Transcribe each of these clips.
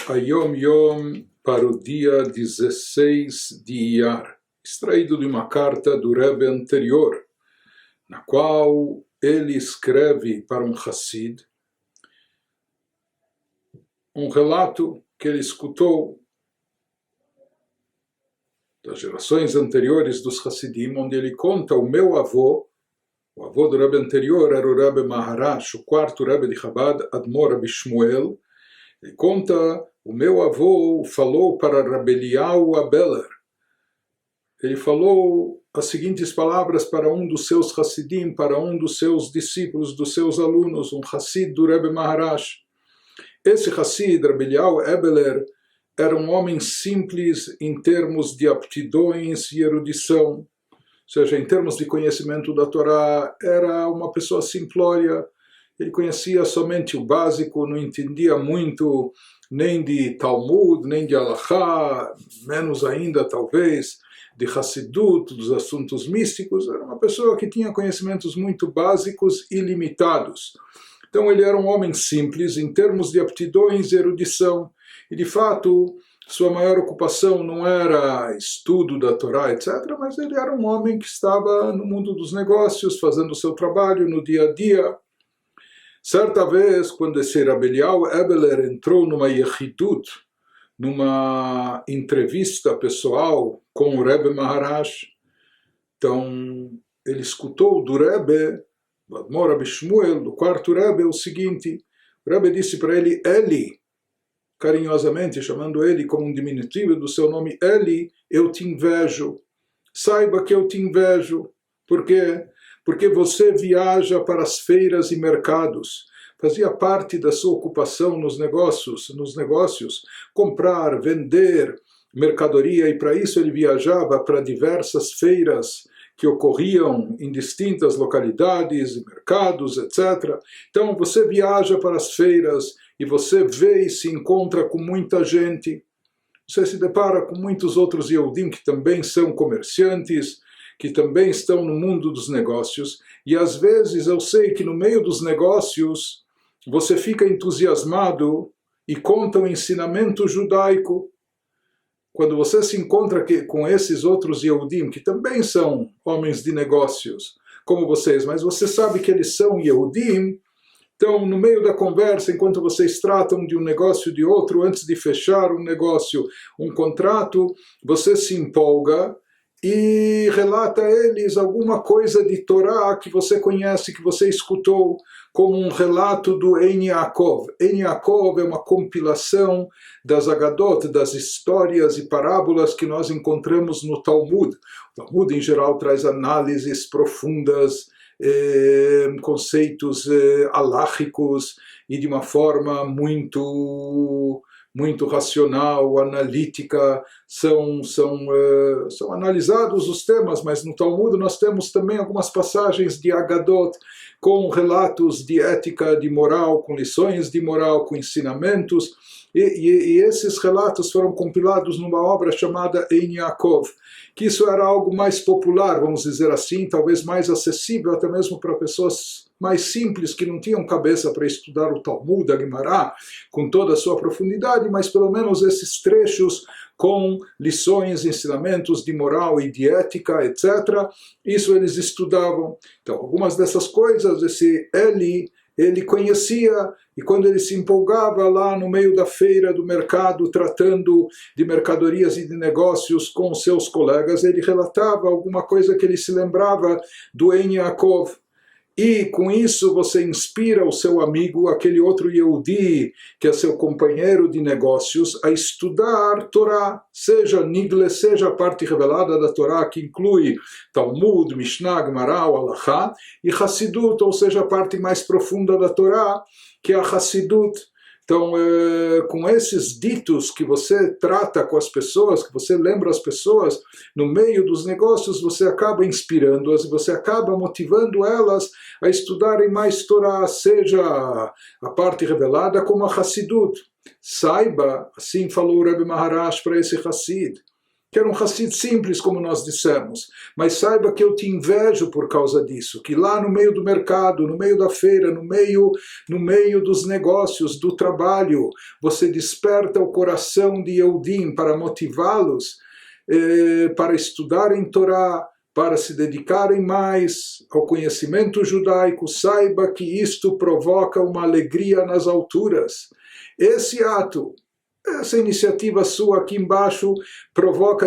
a Yom Yom para o dia 16 de Iyar, extraído de uma carta do Rebbe anterior, na qual ele escreve para um Hassid um relato que ele escutou das gerações anteriores dos Hassidim, onde ele conta o meu avô, o avô do Rebbe anterior era o Rebbe Maharash, o quarto Rebbe de Chabad, Admor Rabbi Shmuel. Ele conta, o meu avô falou para Rabbi Eliyahu Abeler. Ele falou as seguintes palavras para um dos seus Hassidim, para um dos seus discípulos, dos seus alunos, um Hassid do Rebbe Maharash. Esse Hassid, Rabbi Eliyahu Abeler, era um homem simples em termos de aptidões e erudição, ou seja, em termos de conhecimento da Torá, era uma pessoa simplória. Ele conhecia somente o básico, não entendia muito nem de Talmud, nem de Halachá, menos ainda, talvez, de Hassidut, dos assuntos místicos. Era uma pessoa que tinha conhecimentos muito básicos e limitados. Então ele era um homem simples em termos de aptidões e erudição. E, de fato, sua maior ocupação não era estudo da Torá, etc., mas ele era um homem que estava no mundo dos negócios, fazendo o seu trabalho no dia a dia. Certa vez, quando esse Rabbi Eliyahu Abeler entrou numa yechidut, numa entrevista pessoal com o Rebbe Maharash, então ele escutou do Rebbe, do Admor Rabbi Shmuel, do quarto Rebbe, o seguinte: o Rebbe disse para ele, Eli, carinhosamente chamando ele como um diminutivo do seu nome, Eli, eu te invejo, saiba que eu te invejo. Por quê? Porque você viaja para as feiras e mercados, fazia parte da sua ocupação nos negócios, comprar, vender mercadoria, e para isso ele viajava para diversas feiras que ocorriam em distintas localidades, mercados, etc. Então você viaja para as feiras e você vê e se encontra com muita gente. Você se depara com muitos outros Yehudim que também são comerciantes, que também estão no mundo dos negócios, e às vezes eu sei que no meio dos negócios você fica entusiasmado e conta um ensinamento judaico. Quando você se encontra com esses outros Yehudim, que também são homens de negócios, como vocês, mas você sabe que eles são Yehudim, então, no meio da conversa, enquanto vocês tratam de um negócio de outro, antes de fechar um negócio, um contrato, você se empolga e relata a eles alguma coisa de Torá que você conhece, que você escutou, como um relato do Ein Yaakov. Ein Yaakov é uma compilação das Agadot, das histórias e parábolas que nós encontramos no Talmud. O Talmud, em geral, traz análises profundas, conceitos aláhicos, e de uma forma muito racional, analítica, são analisados os temas, mas no Talmud nós temos também algumas passagens de Agadot, com relatos de ética, de moral, com lições de moral, com ensinamentos, e esses relatos foram compilados numa obra chamada Ein Yaakov, que isso era algo mais popular, vamos dizer assim, talvez mais acessível até mesmo para pessoas mais simples, que não tinham cabeça para estudar o Talmud, a Guimará, com toda a sua profundidade, mas pelo menos esses trechos com lições, ensinamentos de moral e de ética, etc. Isso eles estudavam. Então, algumas dessas coisas, esse Eli, ele conhecia, e quando ele se empolgava lá no meio da feira, do mercado, tratando de mercadorias e de negócios com seus colegas, ele relatava alguma coisa que ele se lembrava do Ein Yaakov. E com isso você inspira o seu amigo, aquele outro Yehudi, que é seu companheiro de negócios, a estudar Torá, seja Nigle, seja a parte revelada da Torá, que inclui Talmud, Mishnah, Gemara, Halachá, e Hassidut, ou seja, a parte mais profunda da Torá, que é a Hassidut. Então, com esses ditos que você trata com as pessoas, que você lembra as pessoas, no meio dos negócios, você acaba inspirando-as, você acaba motivando elas a estudarem mais Torá, seja a parte revelada como a Hassidut. Saiba, assim falou o Rebbe Maharash para esse Hassid, que era um Hassid simples, como nós dissemos. Mas saiba que eu te invejo por causa disso, que lá no meio do mercado, no meio da feira, no meio dos negócios, do trabalho, você desperta o coração de Yehudim para motivá-los para estudarem Torá, para se dedicarem mais ao conhecimento judaico. Saiba que isto provoca uma alegria nas alturas. Esse ato, essa iniciativa sua aqui embaixo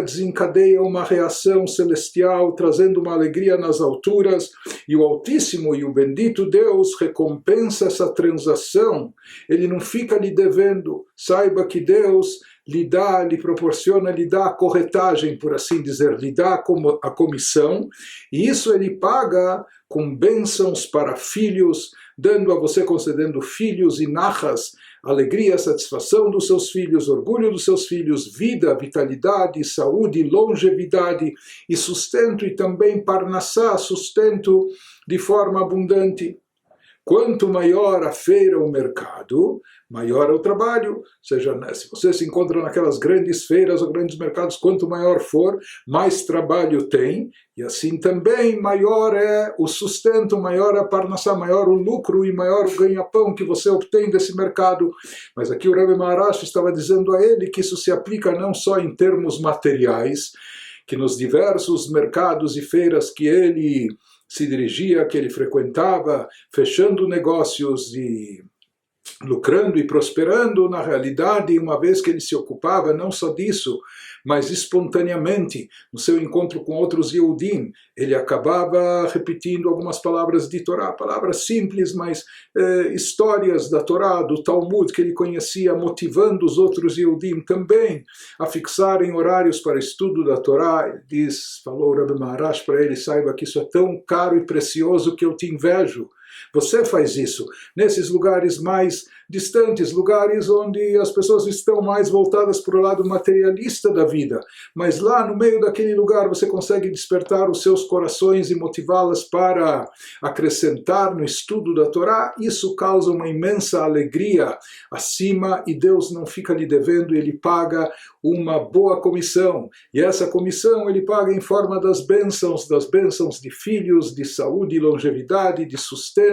desencadeia uma reação celestial, trazendo uma alegria nas alturas, e o Altíssimo e o bendito Deus recompensa essa transação. Ele não fica lhe devendo. Saiba que Deus lhe proporciona, lhe dá a corretagem, por assim dizer, lhe dá a comissão, e isso ele paga com bênçãos para filhos, dando a você, concedendo filhos e nachas, alegria, satisfação dos seus filhos, orgulho dos seus filhos, vida, vitalidade, saúde, longevidade e sustento, e também parnassá, sustento de forma abundante. Quanto maior a feira, o mercado, maior é o trabalho. Ou seja, se você se encontra naquelas grandes feiras ou grandes mercados, quanto maior for, mais trabalho tem, e assim também maior é o sustento, maior é a parnassá, maior o lucro e maior o ganha-pão que você obtém desse mercado. Mas aqui o Rebbe Maharash estava dizendo a ele que isso se aplica não só em termos materiais, que nos diversos mercados e feiras que ele se dirigia, que ele frequentava, fechando negócios e lucrando e prosperando, na realidade, uma vez que ele se ocupava não só disso, mas espontaneamente, no seu encontro com outros Yehudim, ele acabava repetindo algumas palavras de Torá, palavras simples, mas histórias da Torá, do Talmud, que ele conhecia, motivando os outros Yehudim também a fixarem horários para estudo da Torá. Ele falou o Rebbe Maharash para ele: saiba que isso é tão caro e precioso que eu te invejo. Você faz isso nesses lugares mais distantes, lugares onde as pessoas estão mais voltadas para o lado materialista da vida, mas lá no meio daquele lugar você consegue despertar os seus corações e motivá-las para acrescentar no estudo da Torá. Isso causa uma imensa alegria acima, e Deus não fica lhe devendo, ele paga uma boa comissão, e essa comissão ele paga em forma das bênçãos de filhos, de saúde e longevidade, de sustento.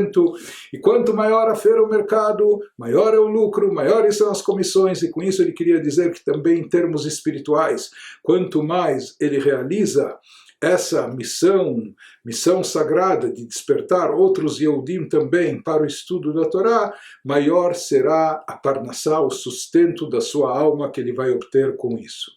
E quanto maior a feira, o mercado, maior é o lucro, maiores são as comissões. E com isso ele queria dizer que também em termos espirituais, quanto mais ele realiza essa missão sagrada de despertar outros Yehudim também para o estudo da Torá, maior será a parnassá, o sustento da sua alma que ele vai obter com isso.